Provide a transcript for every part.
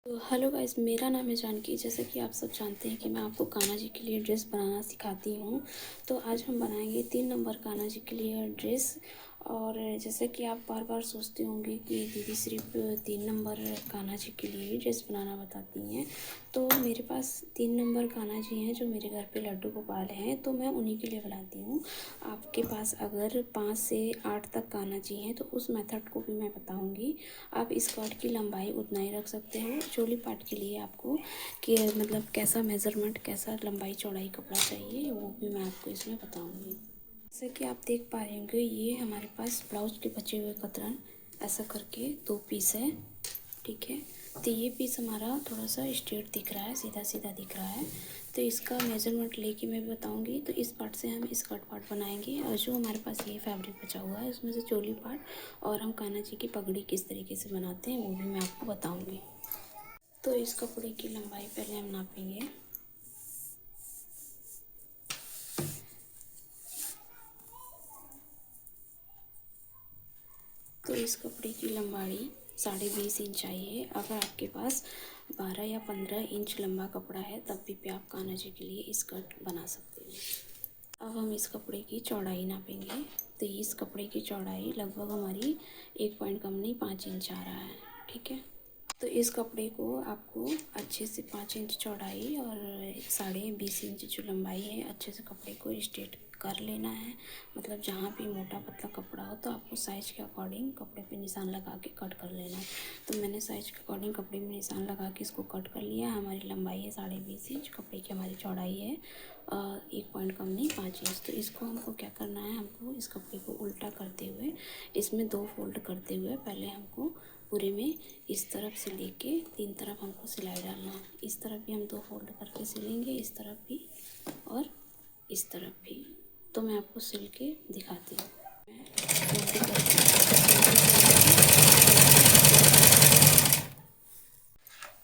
तो hello guys, मेरा नाम है जानकी। जैसे कि आप सब जानते हैं कि मैं आपको कान्हा जी के लिए ड्रेस बनाना सिखाती हूँ। तो आज हम बनाएंगे 3 नंबर कान्हा जी के लिए ड्रेस। और जैसे कि आप बार बार सोचते होंगे कि दीदी सिर्फ 3 नंबर कान्हा जी के लिए ही ड्रेस बनाना बताती हैं। तो मेरे पास 3 नंबर कान्हा जी हैं जो मेरे घर पे लड्डू गोपाल हैं, तो मैं उन्हीं के लिए बनाती हूँ। आपके पास अगर 5 से 8 तक कान्हा जी हैं तो उस मेथड को भी मैं बताऊँगी। आप स्कर्ट की लंबाई उतना ही रख सकते हो। चोली पार्ट के लिए आपको कि मतलब कैसा मेज़रमेंट, कैसा लंबाई चौड़ाई कपड़ा चाहिए, वो भी मैं आपको इसमें बताऊंगी। जैसे कि आप देख पा रहे होंगे, ये हमारे पास ब्लाउज के बचे हुए कतरन ऐसा करके 2 पीस है। ठीक है, तो ये पीस हमारा थोड़ा सा स्ट्रेट दिख रहा है, सीधा सीधा दिख रहा है। तो इसका मेज़रमेंट लेके मैं बताऊंगी। तो इस पार्ट से हम स्कर्ट पार्ट बनाएंगे, और जो हमारे पास ये फैब्रिक बचा हुआ है उसमें से चोली पार्ट और हम कान्हा जी की पगड़ी किस तरीके से बनाते हैं वो भी मैं आपको बताऊंगी। तो इस कपड़े की लंबाई पहले हम नापेंगे। तो इस कपड़े की लंबाई 20.5 इंच चाहिए। अगर आपके पास 12 या 15 इंच लंबा कपड़ा है तब भी आप कान्हा जी के लिए स्कर्ट बना सकते हैं। अब हम इस कपड़े की चौड़ाई नापेंगे। तो इस कपड़े की चौड़ाई लगभग हमारी 1 पॉइंट कम नहीं 5 इंच आ रहा है। ठीक है, तो इस कपड़े को आपको अच्छे से 5 इंच चौड़ाई और 20.5 इंच जो लंबाई है, अच्छे से कपड़े को स्ट्रेट कर लेना है। मतलब जहाँ भी मोटा पतला कपड़ा हो तो आपको साइज़ के अकॉर्डिंग कपड़े पे निशान लगा के कट कर लेना है। तो मैंने साइज़ के अकॉर्डिंग कपड़े में निशान लगा के इसको कट कर लिया। हमारी लंबाई है 20.5 इंच, कपड़े की हमारी चौड़ाई है 1 पॉइंट कम नहीं 5 इंच। तो इसको हमको क्या करना है, हमको इस कपड़े को उल्टा करते हुए इसमें 2 फोल्ड करते हुए पहले हमको पूरे में इस तरफ से लेके 3 तरफ हमको सिलाई डालना है। इस तरफ भी हम 2 फोल्ड करके सिलेंगे, इस तरफ भी और इस तरफ भी। तो मैं आपको सिल के दिखाती हूँ। मैं फोल्ड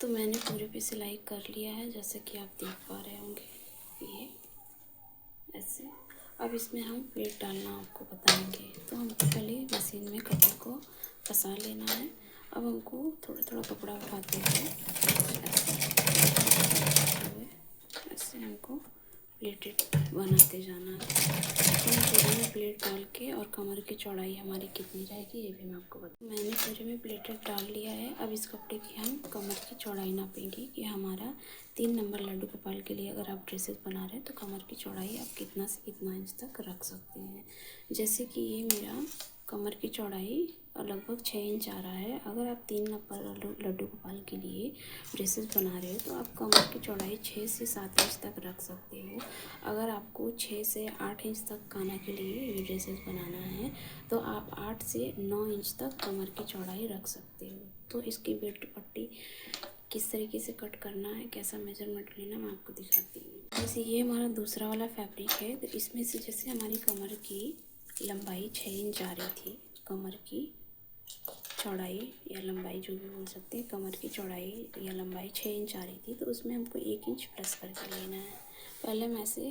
तो मैंने पूरे पे सिलाई कर लिया है, जैसे कि आप देख पा रहे होंगे ये ऐसे। अब इसमें हम प्लेट डालना आपको बताएंगे। तो हमको पहले मशीन में कपड़े को फंसा लेना है। अब हमको थोड़ा थोड़ा कपड़ा उठाते हुए ऐसे हमको प्लेटेड बनाते जाना है। तो हम पूरे में प्लेट डाल के, और कमर की चौड़ाई हमारी कितनी रहेगी ये भी मैं आपको बता। मैंने पूरे में प्लेटेड डाल लिया है। अब इस कपड़े की हम कमर की चौड़ाई नापेंगे कि हमारा 3 नंबर लड्डू गोपाल के लिए अगर आप ड्रेसेस बना रहे हैं तो कमर की चौड़ाई आप कितना से कितना इंच तक रख सकते हैं। जैसे कि ये मेरा कमर की चौड़ाई लगभग 6 इंच आ रहा है। अगर आप 3 नंबर लड्डू गोपाल के लिए ड्रेसेस बना रहे हो तो आप कमर की चौड़ाई 6 से 7 इंच तक रख सकते हो। अगर आपको 6 से 8 इंच तक कान्हा के लिए ये ड्रेसेस बनाना है तो आप 8 से 9 इंच तक कमर की चौड़ाई रख सकते हो। तो इसकी बेल्ट पट्टी किस तरीके से कट करना है, कैसा मेजरमेंट लेना, मैं आपको दिखाती हूँ। जैसे ये हमारा दूसरा वाला फैब्रिक है, तो इसमें से जैसे हमारी कमर की लंबाई 6 इंच आ रही थी, कमर की चौड़ाई या लंबाई जो भी बोल सकते हैं, कमर की चौड़ाई या लंबाई 6 इंच आ रही थी, तो उसमें हमको 1 इंच प्लस करके लेना है। पहले हम ऐसे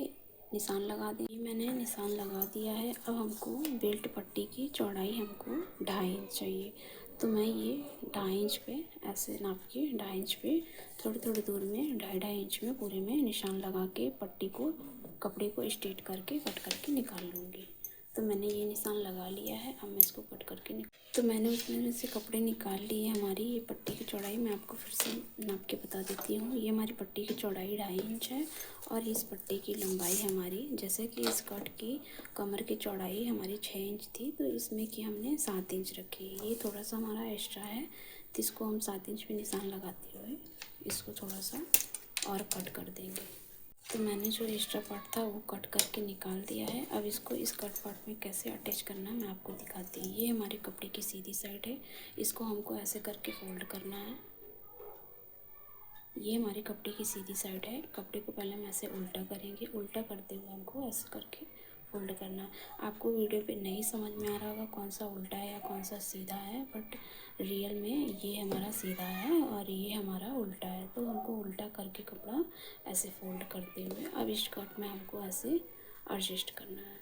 निशान लगा दें। मैंने निशान लगा दिया है। अब हमको बेल्ट पट्टी की चौड़ाई हमको 2.5 इंच चाहिए। तो मैं ये 2.5 इंच पे ऐसे नाप के 2.5 इंच पे थोड़ी थोड़ी दूर में 2.5 इंच में पूरे में निशान लगा के पट्टी को, कपड़े को स्ट्रेट करके कट करके निकाल लूँगी। तो मैंने ये निशान लगा लिया है। अब मैं इसको कट करके तो मैंने उसमें से कपड़े निकाल लिए। हमारी ये पट्टी की चौड़ाई मैं आपको फिर से नाप के बता देती हूँ। ये हमारी पट्टी की चौड़ाई 2.5 इंच है, और इस पट्टी की लंबाई हमारी, जैसे कि स्कर्ट की कमर की चौड़ाई हमारी 6 इंच थी, तो इसमें कि हमने 7 इंच रखी है। ये थोड़ा सा हमारा एक्स्ट्रा है, तो इसको हम 7 इंच पे निशान लगाते हुए इसको थोड़ा सा और कट कर देंगे। तो मैंने जो एक्स्ट्रा पार्ट था वो कट करके निकाल दिया है। अब इसको इस कट पार्ट में कैसे अटैच करना है मैं आपको दिखाती हूँ। ये हमारे कपड़े की सीधी साइड है, इसको हमको ऐसे करके फोल्ड करना है। ये हमारे कपड़े की सीधी साइड है। कपड़े को पहले हम ऐसे उल्टा करेंगे, उल्टा करते हुए हमको ऐसे करके फोल्ड करना है। आपको वीडियो पे नहीं समझ में आ रहा होगा कौन सा उल्टा है या कौन सा सीधा है, बट रियल में ये हमारा सीधा है और ये हमारा उल्टा है। तो हमको उल्टा करके कपड़ा ऐसे फोल्ड करते हुए अब इस कट में हमको ऐसे एडजस्ट करना है।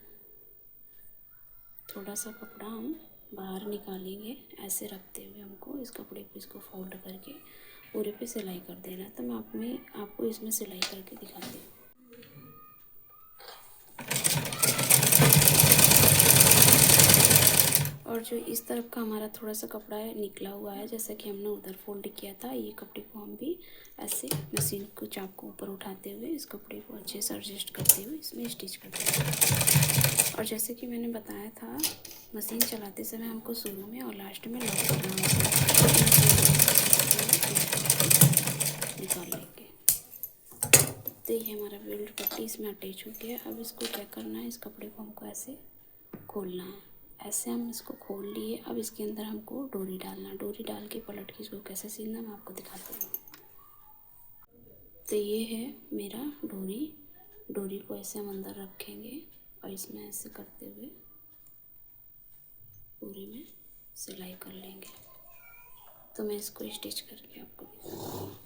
थोड़ा सा कपड़ा हम बाहर निकालेंगे, ऐसे रखते हुए हमको इस कपड़े को इसको फोल्ड करके पूरे पे सिलाई कर देना है। तो मैं आपको इसमें सिलाई करके दिखाती हूँ। और जो इस तरफ का हमारा थोड़ा सा कपड़ा है निकला हुआ है, जैसा कि हमने उधर फोल्ड किया था, ये कपड़े को हम भी ऐसे मशीन को चाप को ऊपर उठाते हुए इस कपड़े को अच्छे से एडजस्ट करते हुए इसमें स्टिच करते हैं। और जैसे कि मैंने बताया था, मशीन चलाते समय हमको शुरू में और लास्ट में लॉक करना होता है, निकाल लेंगे। तो ये हमारा बेल्ट पट्टी इसमें अटैच हो गया। अब इसको क्या करना है, इस कपड़े को हमको ऐसे खोलना है। ऐसे हम इसको खोल लिए। अब इसके अंदर हमको डोरी डालना, डोरी डाल के पलट के इसको कैसे सीना मैं आपको दिखाती हूँ। तो ये है मेरा डोरी। डोरी को ऐसे हम अंदर रखेंगे और इसमें ऐसे करते हुए पूरे में सिलाई कर लेंगे। तो मैं इसको स्टिच करके आपको दिखाती हूँ।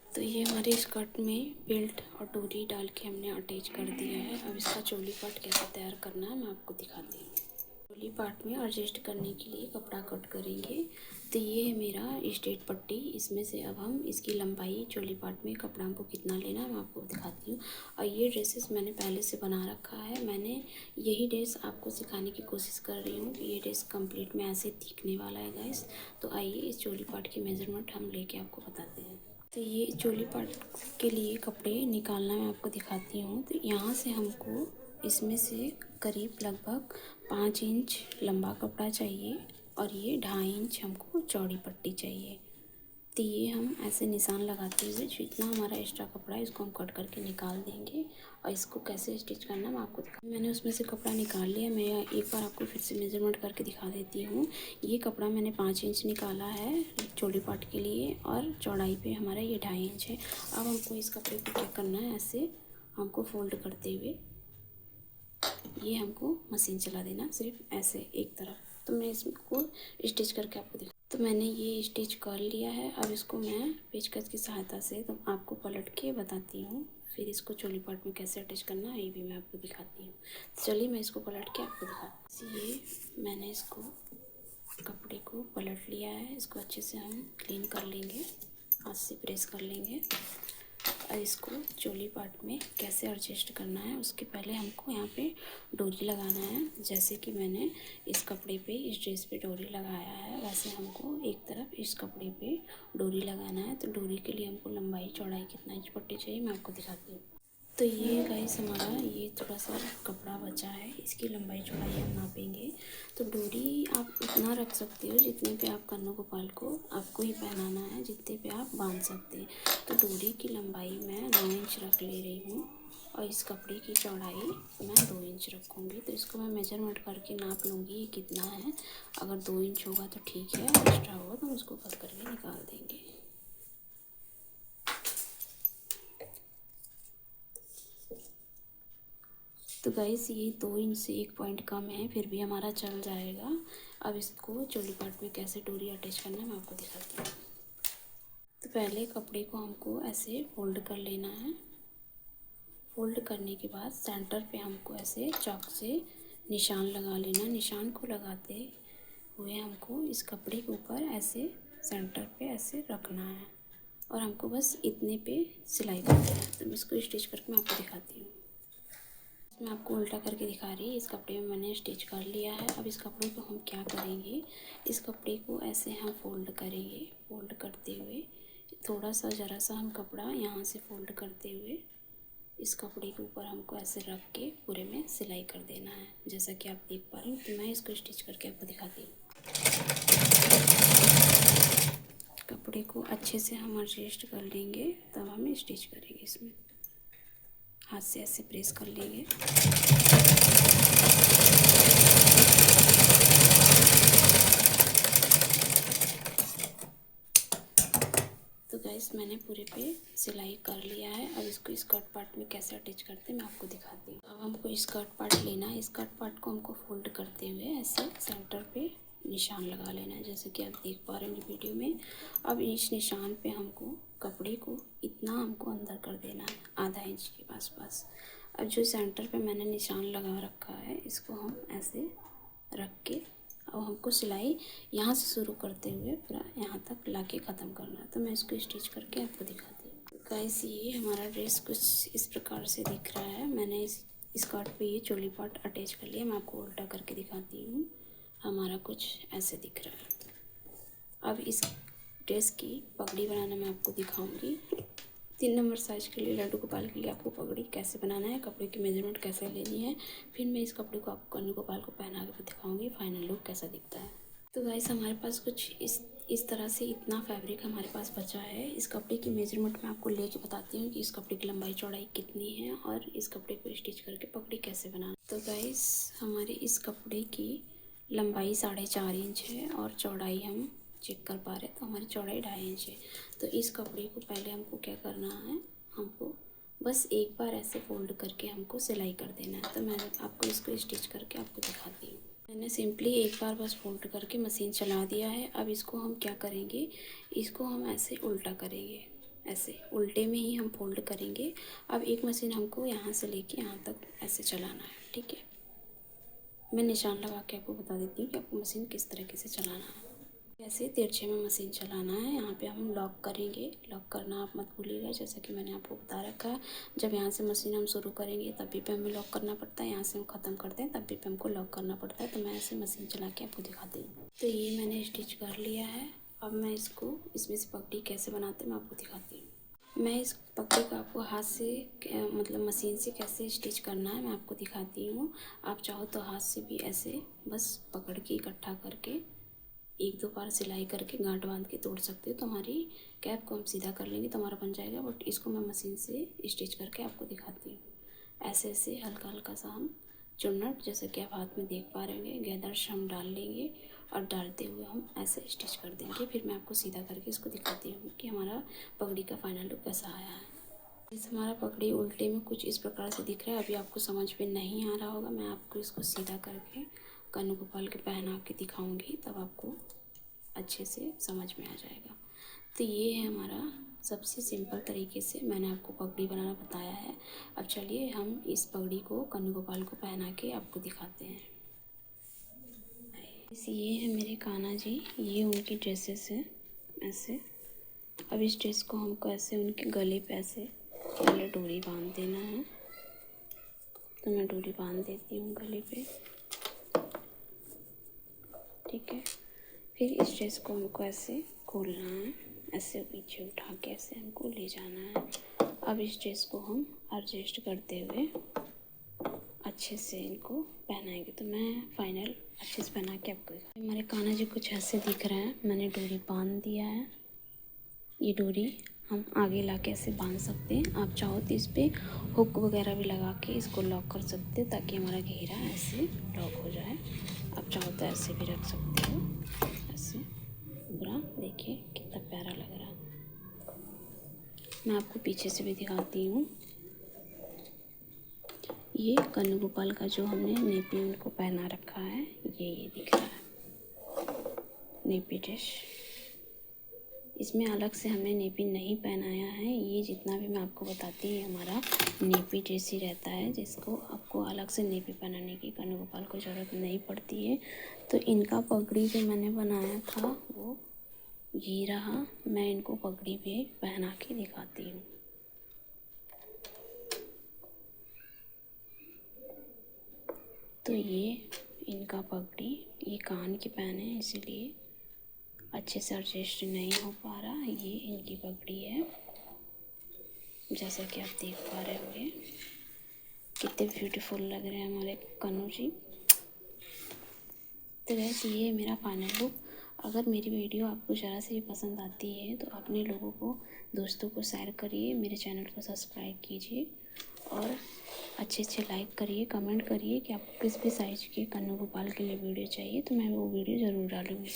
तो ये हमारे स्कर्ट में बेल्ट और डोरी डाल के हमने अटैच कर दिया है। अब इसका चोली पार्ट कैसे तैयार करना है मैं आपको दिखाती हूँ। चोली पार्ट में एडजस्ट करने के लिए कपड़ा कट करेंगे। तो ये है मेरा स्ट्रेट पट्टी। इसमें से अब हम इसकी लंबाई चोली पार्ट में कपड़ा हमको कितना लेना है मैं आपको दिखाती हूँ। और ये ड्रेसेस मैंने पहले से बना रखा है। मैंने यही ड्रेस आपको सिखाने की कोशिश कर रही हूँ कि ये ड्रेस कंप्लीट में ऐसे दिखने वाला है गाइस। तो आइए इस चोली पार्ट की मेजरमेंट हम लेके आपको बताते हैं। तो ये चोली पार्ट के लिए कपड़े निकालना मैं आपको दिखाती हूँ। तो यहाँ से हमको इसमें से करीब लगभग 5 इंच लंबा कपड़ा चाहिए और ये 2.5 इंच हमको चौड़ी पट्टी चाहिए। तो ये हम ऐसे निशान लगाते हुए जितना हमारा एक्स्ट्रा कपड़ा है इसको हम कट करके निकाल देंगे। और इसको कैसे स्टिच करना मैं आपको मैंने उसमें से कपड़ा निकाल लिया। मैं एक बार आपको फिर से मेजरमेंट करके दिखा देती हूँ। ये कपड़ा मैंने 5 इंच निकाला है चोली पार्ट के लिए और चौड़ाई पे हमारा ये 2.5 इंच है। अब हमको इस कपड़े को क्या करना है, ऐसे हमको फोल्ड करते हुए ये हमको मशीन चला देना, सिर्फ ऐसे एक तरफ। तो मैं इसको स्टिच करके आपको दिखा। तो मैंने ये स्टिच कर लिया है। अब इसको मैं पेचकस की सहायता से तो आपको पलट के बताती हूँ। फिर इसको चोली पार्ट में कैसे अटैच करना है ये भी मैं आपको दिखाती हूँ। चलिए मैं इसको पलट के आपको दिखाती हूँ। ये मैंने इसको कपड़े को पलट लिया है। इसको अच्छे से हम क्लीन कर लेंगे, हाथ से प्रेस कर लेंगे। और इसको चोली पार्ट में कैसे एडजस्ट करना है उसके पहले हमको यहाँ पे डोरी लगाना है। जैसे कि मैंने इस कपड़े पे इस ड्रेस पे डोरी लगाया है, वैसे हमको एक तरफ इस कपड़े पे डोरी लगाना है। तो डोरी के लिए हमको लंबाई चौड़ाई कितना इंच पट्टी चाहिए मैं आपको दिखाती हूँ। तो ये गाइस हमारा ये थोड़ा सा कपड़ा बचा है, इसकी लंबाई चौड़ाई हम नापेंगे। तो डोरी आप इतना रख सकते हो जितने पे आप कन्नू गोपाल को आपको ही पहनाना है, जितने पे आप बांध सकते हैं। तो डोरी की लंबाई मैं 9 इंच रख ले रही हूँ और इस कपड़े की चौड़ाई मैं 2 इंच रखूँगी। तो इसको मैं मेजरमेंट करके नाप लूँगी ये कितना है। अगर 2 इंच होगा तो ठीक है, एक्स्ट्रा होगा तो हम उसको कट करके निकाल देंगे। तो गाइस ये 2 इंच से 1 पॉइंट कम है, फिर भी हमारा चल जाएगा। अब इसको चोली पार्ट में कैसे डोरी अटैच करना है मैं आपको दिखाती हूँ। तो पहले कपड़े को हमको ऐसे फोल्ड कर लेना है। फोल्ड करने के बाद सेंटर पे हमको ऐसे चॉक से निशान लगा लेना। निशान को लगाते हुए हमको इस कपड़े के ऊपर ऐसे सेंटर पे ऐसे रखना है और हमको बस इतने पे सिलाई करना है। तो मैं इसको स्टिच करके मैं आपको दिखाती हूँ। मैं आपको उल्टा करके दिखा रही। इस कपड़े में मैंने स्टिच कर लिया है। अब इस कपड़े को हम क्या करेंगे, इस कपड़े को ऐसे हम फोल्ड करेंगे। फोल्ड करते हुए थोड़ा सा ज़रा सा हम कपड़ा यहाँ से फोल्ड करते हुए इस कपड़े के ऊपर हमको ऐसे रख के पूरे में सिलाई कर देना है, जैसा कि आप देख पा रहे हैं। तो मैं इसको स्टिच करके आपको दिखाती हूँ। कपड़े को अच्छे से हम एडजस्ट कर लेंगे, तब हम स्टिच करेंगे। इसमें हाथ से ऐसे प्रेस कर लेंगे। तो गाइस मैंने पूरे पे सिलाई कर लिया है। अब इसको स्कर्ट पार्ट में कैसे अटैच करते हैं मैं आपको दिखाती हूँ। अब हमको स्कर्ट पार्ट लेना है। स्कर्ट पार्ट को हमको फोल्ड करते हुए ऐसे सेंटर पे निशान लगा लेना है, जैसे कि आप देख पा रहे हैं वीडियो में। अब इस निशान पे हमको कपड़े को इतना हमको अंदर कर देना है, आधा इंच के आसपास। अब जो सेंटर पे मैंने निशान लगा रखा है इसको हम ऐसे रख के अब हमको सिलाई यहाँ से शुरू करते हुए पूरा यहाँ तक लाके ख़त्म करना है। तो मैं इसको स्टिच करके आपको दिखाती हूँ। गाइस ये हमारा ड्रेस कुछ इस प्रकार से दिख रहा है। मैंने इस स्कर्ट पे ये चोली पार्ट अटैच कर लिया। मैं आपको उल्टा करके दिखाती हूँ। हमारा कुछ ऐसे दिख रहा है। अब इस ड्रेस की पगड़ी बनाना मैं आपको दिखाऊंगी। 3 नंबर साइज़ के लिए लड्डू गोपाल के लिए आपको पगड़ी कैसे बनाना है, कपड़े की मेजरमेंट कैसे लेनी है, फिर मैं इस कपड़े को आपको कन्नू गोपाल को पहना के दिखाऊंगी फाइनल लुक कैसा दिखता है। तो गाइस हमारे पास कुछ इस तरह से इतना फैब्रिक हमारे पास बचा है। इस कपड़े की मेजरमेंट मैं आपको लेके बताती हूँ कि इस कपड़े की लंबाई चौड़ाई कितनी है और इस कपड़े को स्टिच करके पगड़ी कैसे बनाना। तो गाइस हमारे इस कपड़े की लंबाई 4.5 इंच है और चौड़ाई हम चेक कर पा रहे हैं तो हमारी चौड़ाई 2.5 इंच है। तो इस कपड़े को पहले हमको क्या करना है, हमको बस एक बार ऐसे फोल्ड करके हमको सिलाई कर देना है। तो मैं आपको इसको स्टिच करके आपको दिखाती हूँ। मैंने सिंपली एक बार बस फोल्ड करके मशीन चला दिया है। अब इसको हम क्या करेंगे, इसको हम ऐसे उल्टा करेंगे, ऐसे उल्टे में ही हम फोल्ड करेंगे। अब एक मशीन हमको यहाँ से लेके यहाँ तक ऐसे चलाना है, ठीक है। मैं निशान लगा के आपको बता देती हूँ कि आपको मशीन किस तरीके से चलाना है। ऐसे तिरछे में मशीन चलाना है। यहाँ पे हम लॉक करेंगे, लॉक करना आप मत भूलिएगा, जैसा कि मैंने आपको बता रखा है। जब यहाँ से मशीन हम शुरू करेंगे तब भी पे हमें लॉक करना पड़ता है, यहाँ से हम ख़त्म करते हैं तब भी पे हमको लॉक करना पड़ता है। तो मैं ऐसे मशीन चला के आपको दिखाती हूँ। तो ये मैंने स्टिच कर लिया है। अब मैं इसको इसमें से पगड़ी कैसे बनाते हैं मैं आपको दिखाती हूँ। मैं इस पगड़ी को आपको हाथ से मतलब मशीन से कैसे स्टिच करना है मैं आपको दिखाती हूँ। आप चाहो तो हाथ से भी ऐसे बस पकड़ के इकट्ठा करके 1-2 बार सिलाई करके गांठ बांध के तोड़ सकते हो। तो हमारी कैप को हम सीधा कर लेंगे तो हमारा बन जाएगा। बट इसको मैं मशीन से स्टिच करके आपको दिखाती हूँ। ऐसे ऐसे हल्का हल्का सा हम चुन्नट, जैसे कि आप हाथ में देख पा रहे होंगे, गैदर्स हम डाल लेंगे और डालते हुए हम ऐसे स्टिच कर देंगे। फिर मैं आपको सीधा करके इसको दिखाती हूँ कि हमारा पगड़ी का फाइनल लुक कैसा आया है। इस हमारा पगड़ी उल्टे में कुछ इस प्रकार से दिख रहा है। अभी आपको समझ में नहीं आ रहा होगा, मैं आपको इसको सीधा करके कन्नू गोपाल के पहना के दिखाऊंगी, तब आपको अच्छे से समझ में आ जाएगा। तो ये है हमारा सबसे सिंपल तरीके से मैंने आपको पगड़ी बनाना बताया है। अब चलिए हम इस पगड़ी को कन्नू गोपाल को पहना के आपको दिखाते हैं। ये है मेरे कान्हा जी, ये उनकी ड्रेसेस है ऐसे। अब इस ड्रेस को हमको ऐसे उनके गले पे ऐसे पहले डोरी बांध देना है। तो मैं डोरी बांध देती हूँ गले पे, ठीक है। फिर इस ड्रेस को हमको ऐसे खोलना है, ऐसे पीछे उठा के ऐसे हमको ले जाना है। अब इस ड्रेस को हम एडजस्ट करते हुए अच्छे से इनको पहनाएंगे। तो मैं फाइनल अच्छे से पहना के आपको दिखा। हमारे कान्हा जी कुछ ऐसे दिख रहे हैं। मैंने डोरी बांध दिया है। ये डोरी हम आगे ला के ऐसे बांध सकते हैं। आप चाहो तो इस पर हुक वगैरह भी लगा के इसको लॉक कर सकते हो ताकि हमारा घेरा ऐसे लॉक हो जाए। आप चाहो तो ऐसे भी रख सकते हो, ऐसे पूरा देखिए कितना प्यारा लग रहा है। मैं आपको पीछे से भी दिखाती हूँ। ये कन्नू गोपाल का जो हमने नेपी उनको पहना रखा है, ये दिख रहा है नेपी ड्रेस। इसमें अलग से हमने नेपी नहीं पहनाया है। ये जितना भी मैं आपको बताती हूँ हमारा नेपी ड्रेस ही रहता है, जिसको आपको अलग से नेपी पहनाने की कन्नू गोपाल को ज़रूरत नहीं पड़ती है। तो इनका पगड़ी जो मैंने बनाया था वो ये रहा। मैं इनको पगड़ी पे पहना के दिखाती हूँ। तो ये इनका पगड़ी, ये कान की पहने है इसीलिए अच्छे से एडजस्ट नहीं हो पा रहा। ये इनकी पगड़ी है, जैसा कि आप देख पा रहे होंगे कितने ब्यूटीफुल लग रहे हैं हमारे कन्नू जी। तो वैसे ये मेरा फाइनल लुक। अगर मेरी वीडियो आपको ज़रा से भी पसंद आती है तो अपने लोगों को, दोस्तों को शेयर करिए, मेरे चैनल को सब्सक्राइब कीजिए और अच्छे अच्छे लाइक करिए, कमेंट करिए कि आपको किस भी साइज़ के कन्नू गोपाल के लिए वीडियो चाहिए, तो मैं वो वीडियो ज़रूर डालूँगी।